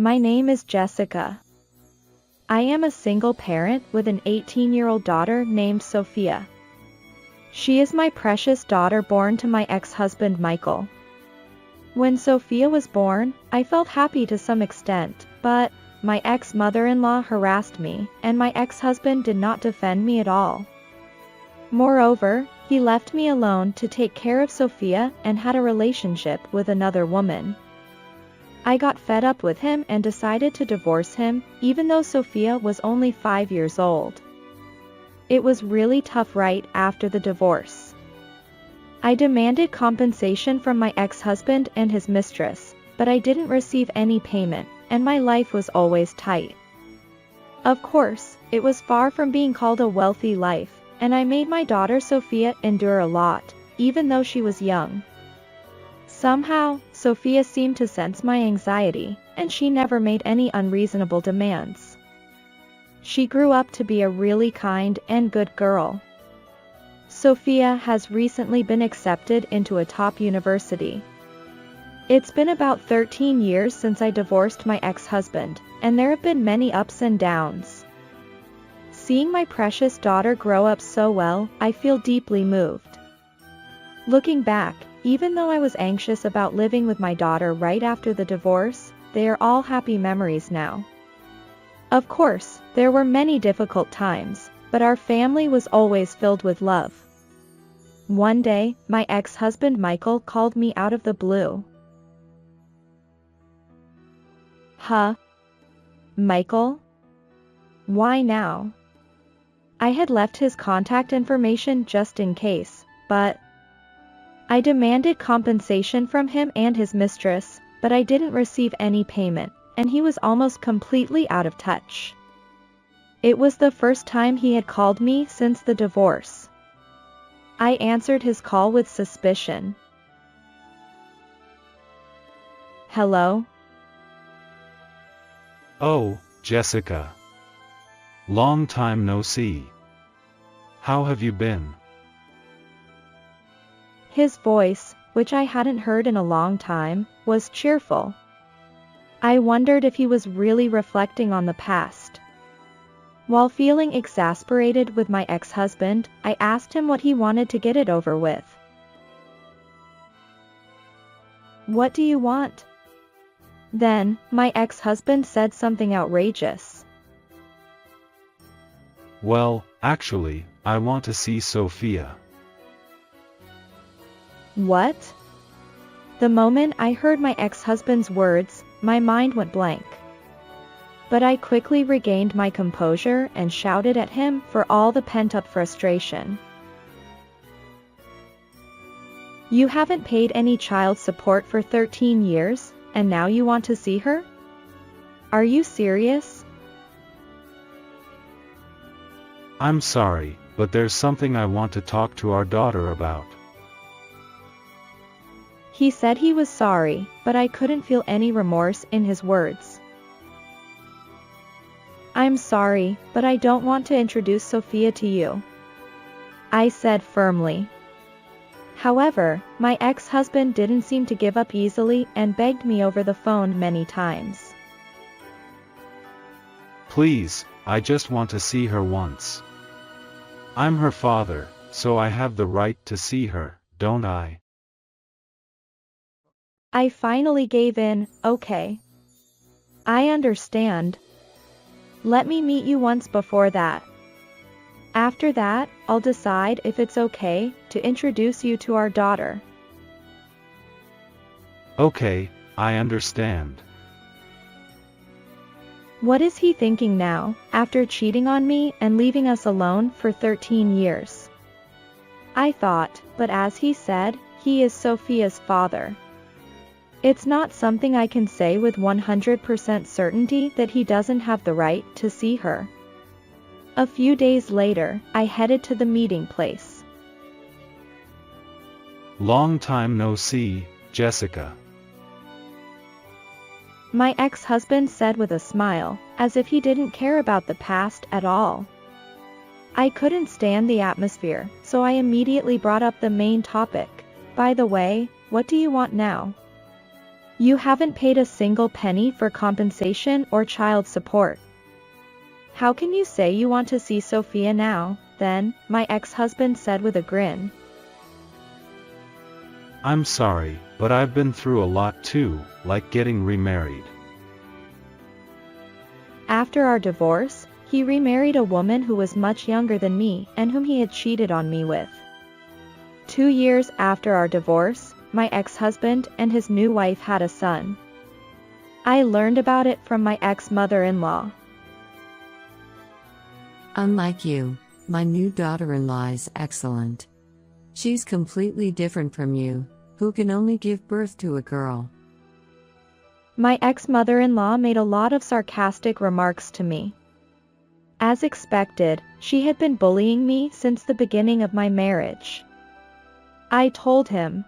My name is Jessica. I am a single parent with an 18-year-old daughter named Sophia. She is my precious daughter born to my ex-husband Michael. When Sophia was born, I felt happy to some extent, but my ex-mother-in-law harassed me, and my ex-husband did not defend me at all. Moreover, he left me alone to take care of Sophia and had a relationship with another woman. I got fed up with him and decided to divorce him, even though Sophia was only 5 years old. It was really tough right after the divorce. I demanded compensation from my ex-husband and his mistress, but I didn't receive any payment, and my life was always tight. Of course, it was far from being called a wealthy life, and I made my daughter Sophia endure a lot, even though she was young. Somehow, Sophia seemed to sense my anxiety, and she never made any unreasonable demands. She grew up to be a really kind and good girl. Sophia has recently been accepted into a top university. It's been about 13 years since I divorced my ex-husband, and there have been many ups and downs. Seeing my precious daughter grow up so well, I feel deeply moved. Looking back, even though I was anxious about living with my daughter right after the divorce, they are all happy memories now. Of course, there were many difficult times, but our family was always filled with love. One day, my ex-husband Michael called me out of the blue. Huh? Michael? Why now? I had left his contact information just in case, but I demanded compensation from him and his mistress, but I didn't receive any payment, and he was almost completely out of touch. It was the first time he had called me since the divorce. I answered his call with suspicion. Hello? Oh, Jessica. Long time no see. How have you been? His voice, which I hadn't heard in a long time, was cheerful. I wondered if he was really reflecting on the past. While feeling exasperated with my ex-husband, I asked him what he wanted to get it over with. What do you want? Then, my ex-husband said something outrageous. Well, actually, I want to see Sophia. What? The moment I heard my ex-husband's words, my mind went blank. But I quickly regained my composure and shouted at him for all the pent-up frustration. You haven't paid any child support for 13 years, and now you want to see her? Are you serious? I'm sorry, but there's something I want to talk to our daughter about. He said he was sorry, but I couldn't feel any remorse in his words. I'm sorry, but I don't want to introduce Sophia to you, I said firmly. However, my ex-husband didn't seem to give up easily and begged me over the phone many times. Please, I just want to see her once. I'm her father, so I have the right to see her, don't I? I finally gave in. Okay. I understand. Let me meet you once before that. After that, I'll decide if it's okay to introduce you to our daughter. Okay, I understand. What is he thinking now, after cheating on me and leaving us alone for 13 years? I thought, but as he said, he is Sophia's father. It's not something I can say with 100% certainty that he doesn't have the right to see her. A few days later, I headed to the meeting place. Long time no see, Jessica. My ex-husband said with a smile, as if he didn't care about the past at all. I couldn't stand the atmosphere, so I immediately brought up the main topic. By the way, what do you want now? You haven't paid a single penny for compensation or child support. How can you say you want to see Sophia now, then? My ex-husband said with a grin. I'm sorry, but I've been through a lot too, like getting remarried. After our divorce, he remarried a woman who was much younger than me and whom he had cheated on me with. 2 years after our divorce, my ex-husband and his new wife had a son. I learned about it from my ex-mother-in-law. Unlike you, my new daughter-in-law is excellent. She's completely different from you, who can only give birth to a girl. My ex-mother-in-law made a lot of sarcastic remarks to me. As expected, she had been bullying me since the beginning of my marriage. I told him,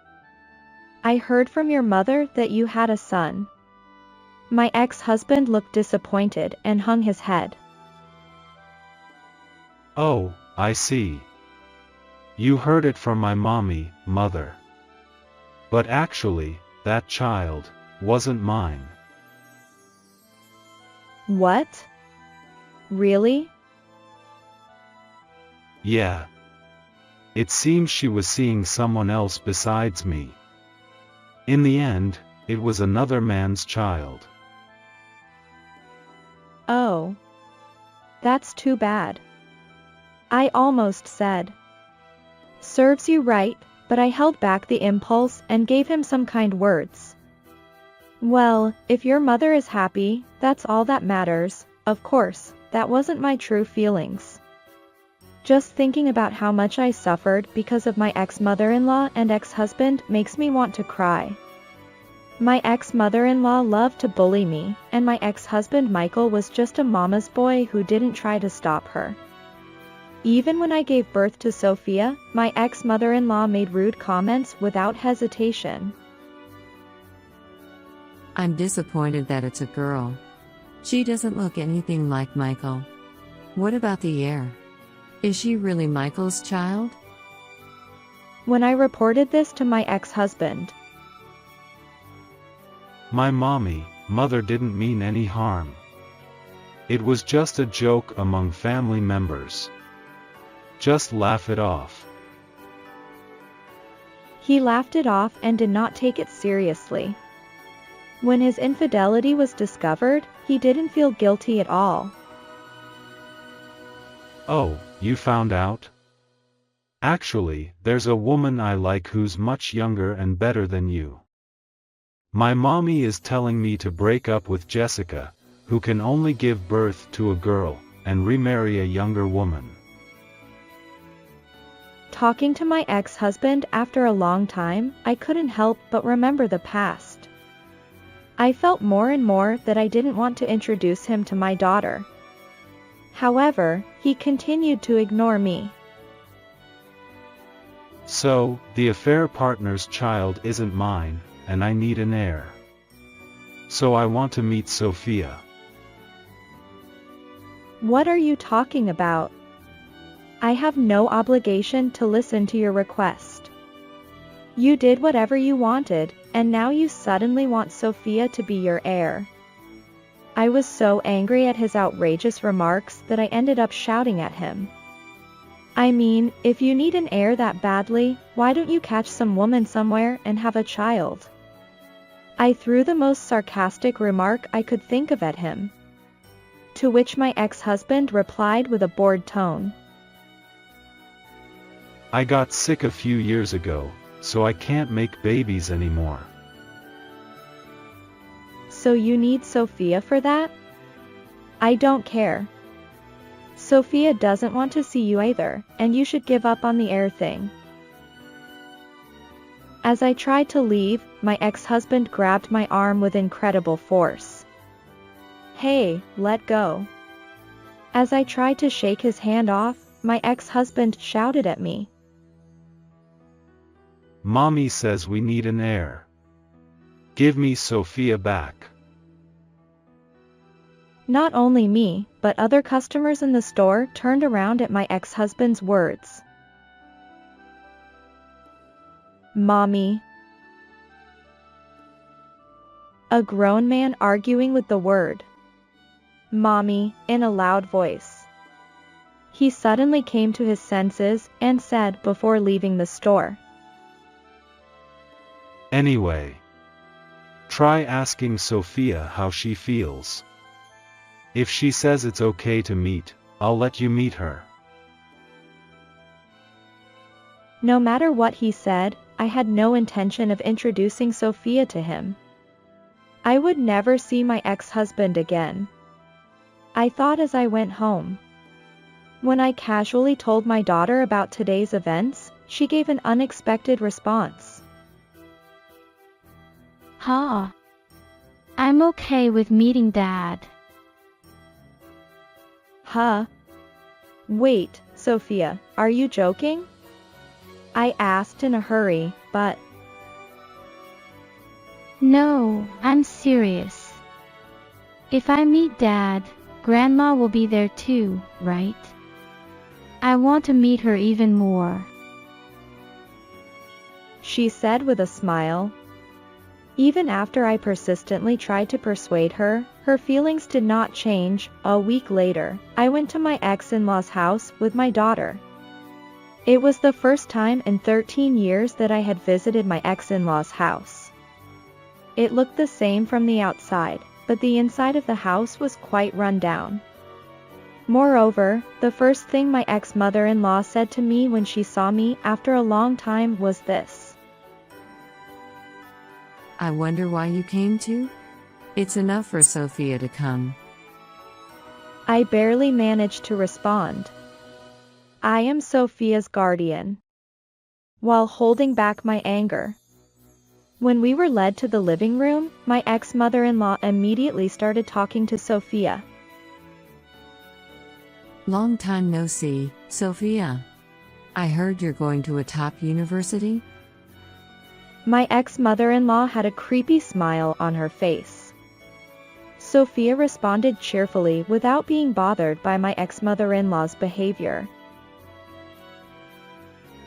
"I heard from your mother that you had a son." My ex-husband looked disappointed and hung his head. Oh, I see. You heard it from my mother. But actually, that child wasn't mine. What? Really? Yeah. It seems she was seeing someone else besides me. In the end, it was another man's child. Oh. That's too bad. I almost said, "Serves you right," but I held back the impulse and gave him some kind words. Well, if your mother is happy, that's all that matters. Of course, that wasn't my true feelings. Just thinking about how much I suffered because of my ex-mother-in-law and ex-husband makes me want to cry. My ex-mother-in-law loved to bully me, and my ex-husband Michael was just a mama's boy who didn't try to stop her. Even when I gave birth to Sophia, my ex-mother-in-law made rude comments without hesitation. I'm disappointed that it's a girl. She doesn't look anything like Michael. What about the heir? Is she really Michael's child? When I reported this to my ex-husband, My mother didn't mean any harm. It was just a joke among family members. Just laugh it off. He laughed it off and did not take it seriously. When his infidelity was discovered, he didn't feel guilty at all. Oh, you found out? Actually, there's a woman I like who's much younger and better than you. My mommy is telling me to break up with Jessica, who can only give birth to a girl, and remarry a younger woman. Talking to my ex-husband after a long time, I couldn't help but remember the past. I felt more and more that I didn't want to introduce him to my daughter. However, he continued to ignore me. So, the affair partner's child isn't mine, and I need an heir. So I want to meet Sophia. What are you talking about? I have no obligation to listen to your request. You did whatever you wanted, and now you suddenly want Sophia to be your heir. I was so angry at his outrageous remarks that I ended up shouting at him. I mean, if you need an heir that badly, why don't you catch some woman somewhere and have a child? I threw the most sarcastic remark I could think of at him. To which my ex-husband replied with a bored tone. I got sick a few years ago, so I can't make babies anymore. So you need Sophia for that? I don't care. Sophia doesn't want to see you either, and you should give up on the heir thing. As I tried to leave, my ex-husband grabbed my arm with incredible force. Hey, let go. As I tried to shake his hand off, my ex-husband shouted at me. Mommy says we need an heir. Give me Sophia back. Not only me, but other customers in the store turned around at my ex-husband's words. Mommy. A grown man arguing with the word "Mommy" in a loud voice. He suddenly came to his senses and said before leaving the store, Anyway, try asking Sophia how she feels. If she says it's okay to meet, I'll let you meet her. No matter what he said, I had no intention of introducing Sophia to him. I would never see my ex-husband again, I thought as I went home. When I casually told my daughter about today's events, she gave an unexpected response. "Huh. I'm okay with meeting Dad." Huh? Wait, Sophia, are you joking? I asked in a hurry, but... "No, I'm serious. If I meet Dad, Grandma will be there too, right? I want to meet her even more," she said with a smile. Even after I persistently tried to persuade her, her feelings did not change. A week later, I went to my ex-in-law's house with my daughter. It was the first time in 13 years that I had visited my ex-in-law's house. It looked the same from the outside, but the inside of the house was quite run down. Moreover, the first thing my ex-mother-in-law said to me when she saw me after a long time was this. I wonder why you came to? It's enough for Sophia to come. I barely managed to respond. I am Sophia's guardian. While holding back my anger. When we were led to the living room, my ex-mother-in-law immediately started talking to Sophia. Long time no see, Sophia. I heard you're going to a top university? My ex-mother-in-law had a creepy smile on her face. Sophia responded cheerfully without being bothered by my ex-mother-in-law's behavior.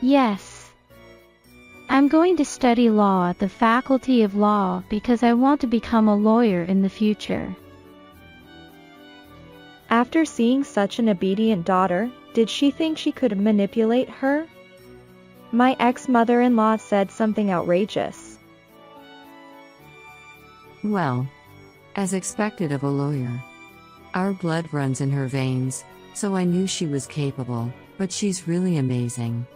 "Yes. I'm going to study law at the Faculty of Law because I want to become a lawyer in the future." After seeing such an obedient daughter, did she think she could manipulate her? My ex-mother-in-law said something outrageous. Well, as expected of a lawyer. Our blood runs in her veins, so I knew she was capable, but she's really amazing.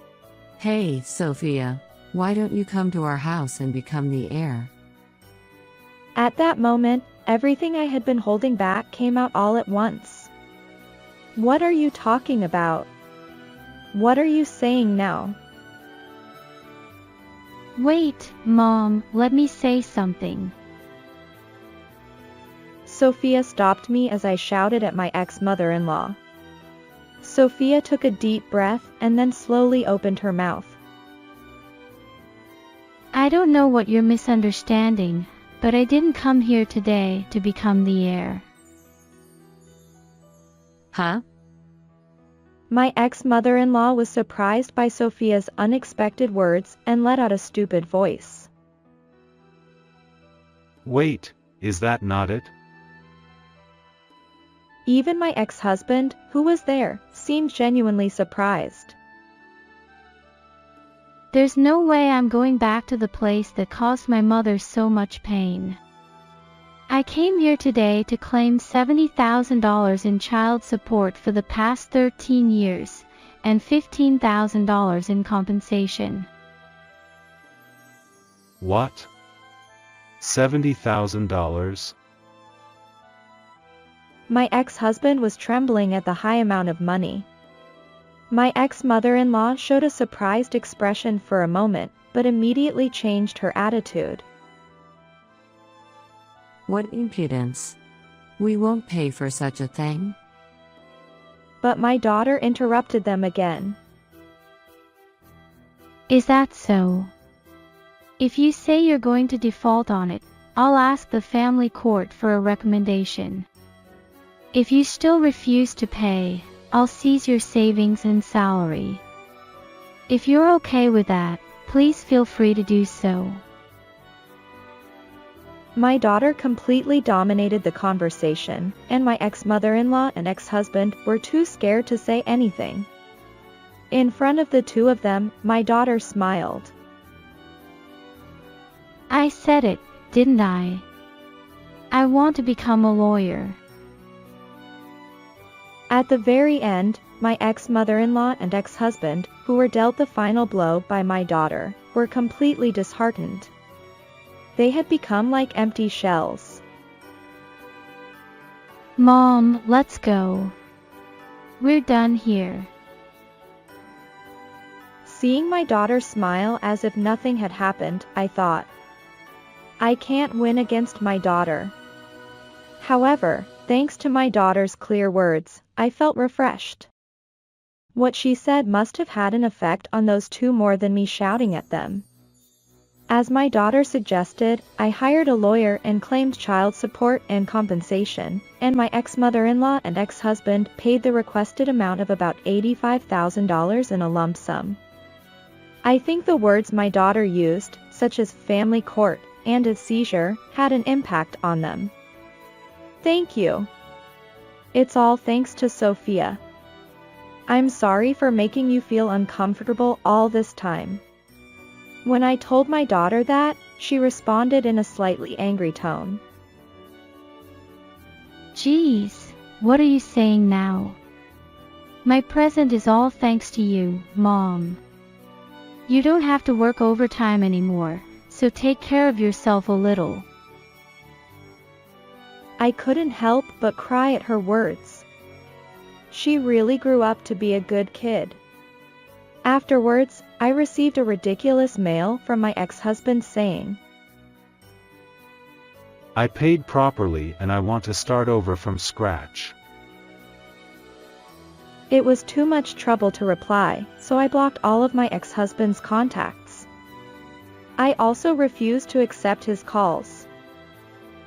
Hey, Sophia, why don't you come to our house and become the heir? At that moment, everything I had been holding back came out all at once. What are you talking about? What are you saying now? "Wait, Mom, let me say something." Sophia stopped me as I shouted at my ex-mother-in-law. Sophia took a deep breath and then slowly opened her mouth. "I don't know what you're misunderstanding, but I didn't come here today to become the heir." Huh? My ex-mother-in-law was surprised by Sophia's unexpected words and let out a stupid voice. Wait, is that not it? Even my ex-husband, who was there, seemed genuinely surprised. "There's no way I'm going back to the place that caused my mother so much pain. I came here today to claim $70,000 in child support for the past 13 years, and $15,000 in compensation." What? $70,000? My ex-husband was trembling at the high amount of money. My ex-mother-in-law showed a surprised expression for a moment, but immediately changed her attitude. What impudence. We won't pay for such a thing. But my daughter interrupted them again. "Is that so? If you say you're going to default on it, I'll ask the family court for a recommendation. If you still refuse to pay, I'll seize your savings and salary. If you're okay with that, please feel free to do so." My daughter completely dominated the conversation, and my ex-mother-in-law and ex-husband were too scared to say anything. In front of the two of them, my daughter smiled. I said it, didn't I? I want to become a lawyer. At the very end, my ex-mother-in-law and ex-husband, who were dealt the final blow by my daughter, were completely disheartened. They had become like empty shells. Mom, let's go. We're done here. Seeing my daughter smile as if nothing had happened, I thought, I can't win against my daughter. However, thanks to my daughter's clear words, I felt refreshed. What she said must have had an effect on those two more than me shouting at them. As my daughter suggested, I hired a lawyer and claimed child support and compensation, and my ex-mother-in-law and ex-husband paid the requested amount of about $85,000 in a lump sum. I think the words my daughter used, such as family court and a seizure, had an impact on them. Thank you. It's all thanks to Sophia. I'm sorry for making you feel uncomfortable all this time. When I told my daughter that, she responded in a slightly angry tone. Geez, what are you saying now? My present is all thanks to you, Mom. You don't have to work overtime anymore, so take care of yourself a little. I couldn't help but cry at her words. She really grew up to be a good kid. Afterwards, I received a ridiculous mail from my ex-husband saying, I paid properly and I want to start over from scratch. It was too much trouble to reply, so I blocked all of my ex-husband's contacts. I also refused to accept his calls.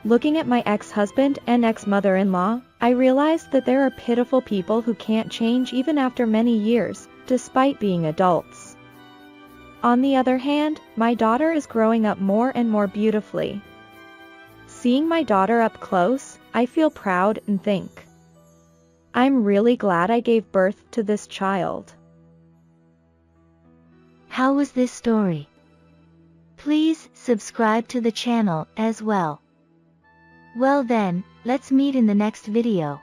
Looking at my ex-husband and ex-mother-in-law, I realized that there are pitiful people who can't change even after many years, despite being adults. On the other hand, my daughter is growing up more and more beautifully. Seeing my daughter up close, I feel proud and think, I'm really glad I gave birth to this child. How was this story? Please subscribe to the channel as well. Well then, let's meet in the next video.